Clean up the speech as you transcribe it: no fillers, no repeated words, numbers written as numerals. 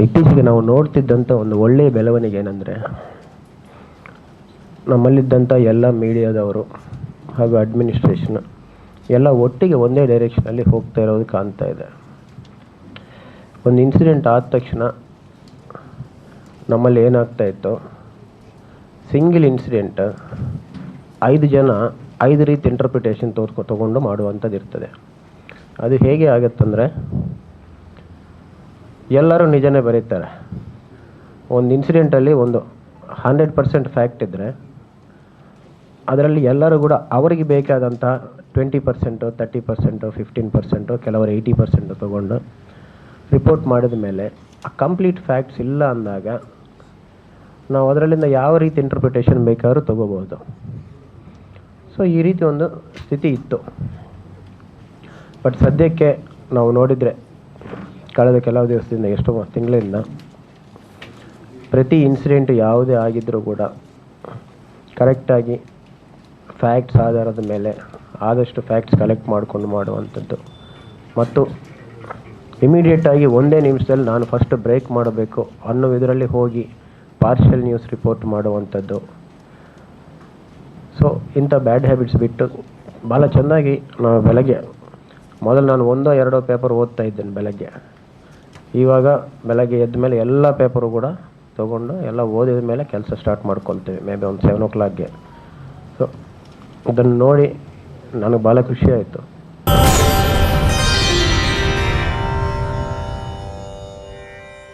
ಇತ್ತೀಚೆಗೆ ನಾವು ನೋಡ್ತಿದ್ದಂಥ ಒಂದು ಒಳ್ಳೆಯ ಬೆಳವಣಿಗೆ ಏನಂದರೆ, ನಮ್ಮಲ್ಲಿದ್ದಂಥ ಎಲ್ಲ ಮೀಡಿಯಾದವರು ಹಾಗೂ ಅಡ್ಮಿನಿಸ್ಟ್ರೇಷನ್ ಎಲ್ಲ ಒಟ್ಟಿಗೆ ಒಂದೇ ಡೈರೆಕ್ಷನಲ್ಲಿ ಹೋಗ್ತಾ ಇರೋದು ಕಾಣ್ತಾ ಇದೆ. ಒಂದು ಇನ್ಸಿಡೆಂಟ್ ಆದ ತಕ್ಷಣ ನಮ್ಮಲ್ಲಿ ಏನಾಗ್ತಾ ಇತ್ತು, ಸಿಂಗಲ್ ಇನ್ಸಿಡೆಂಟ್ 5 ಜನ 5 ರೀತಿ ಇಂಟರ್ಪ್ರಿಟೇಷನ್ ತೊಗೊಂಡು ಮಾಡುವಂಥದ್ದು ಇರ್ತದೆ. ಅದು ಹೇಗೆ ಆಗುತ್ತಂದರೆ, ಎಲ್ಲರೂ ನಿಜನೇ ಬರೀತಾರೆ. ಒಂದು ಇನ್ಸಿಡೆಂಟಲ್ಲಿ ಒಂದು 100% ಫ್ಯಾಕ್ಟ್ ಇದ್ದರೆ ಅದರಲ್ಲಿ ಎಲ್ಲರೂ ಕೂಡ ಅವರಿಗೆ ಬೇಕಾದಂಥ 20%, 30%, 15%, ಕೆಲವರು 80% ತೊಗೊಂಡು ರಿಪೋರ್ಟ್ ಮಾಡಿದ ಮೇಲೆ ಆ ಕಂಪ್ಲೀಟ್ ಫ್ಯಾಕ್ಟ್ಸ್ ಇಲ್ಲ ಅಂದಾಗ ನಾವು ಅದರಲ್ಲಿಂದ ಯಾವ ರೀತಿ ಇಂಟರ್ಪ್ರಿಟೇಷನ್ ಬೇಕಾದ್ರೂ ತೊಗೋಬೋದು. ಸೊ ಈ ರೀತಿ ಒಂದು ಸ್ಥಿತಿ ಇತ್ತು. ಬಟ್ ಸದ್ಯಕ್ಕೆ ನಾವು ನೋಡಿದರೆ ಕಳೆದ ಕೆಲವು ದಿವಸದಿಂದ, ಎಷ್ಟೋ ತಿಂಗಳಿಂದ ಪ್ರತಿ ಇನ್ಸಿಡೆಂಟ್ ಯಾವುದೇ ಆಗಿದ್ದರೂ ಕೂಡ ಕರೆಕ್ಟಾಗಿ ಫ್ಯಾಕ್ಟ್ಸ್ ಆಧಾರದ ಮೇಲೆ ಆದಷ್ಟು ಫ್ಯಾಕ್ಟ್ಸ್ ಕಲೆಕ್ಟ್ ಮಾಡಿಕೊಂಡು ಮಾಡುವಂಥದ್ದು, ಮತ್ತು ಇಮಿಡಿಯೇಟಾಗಿ ಒಂದೇ ನಿಮಿಷದಲ್ಲಿ ನಾನು ಫಸ್ಟ್ ಬ್ರೇಕ್ ಮಾಡಬೇಕು ಅನ್ನೋ ಇದರಲ್ಲಿ ಹೋಗಿ ಪಾರ್ಷಿಯಲ್ ನ್ಯೂಸ್ ರಿಪೋರ್ಟ್ ಮಾಡುವಂಥದ್ದು. ಸೊ ಇಂಥ ಬ್ಯಾಡ್ ಹ್ಯಾಬಿಟ್ಸ್ ಬಿಟ್ಟು ಭಾಳ ಚೆನ್ನಾಗಿ ನಾವು ಬೆಳಗ್ಗೆ ಮೊದಲು ನಾನು 1-2 ಪೇಪರ್ ಓದ್ತಾ ಇದ್ದೇನೆ ಬೆಳಗ್ಗೆ. ಇವಾಗ ಬೆಳಗ್ಗೆ ಎದ್ದ ಮೇಲೆ ಎಲ್ಲ ಪೇಪರು ಕೂಡ ತೊಗೊಂಡು ಎಲ್ಲ ಓದಿದ ಮೇಲೆ ಕೆಲಸ ಸ್ಟಾರ್ಟ್ ಮಾಡ್ಕೊಳ್ತೇವೆ, ಮೇ ಬಿ ಒಂದು 7 o'clockಗೆ. ಸೊ ಅದನ್ನು ನೋಡಿ ನನಗೆ ಭಾಳ ಖುಷಿ ಆಯಿತು.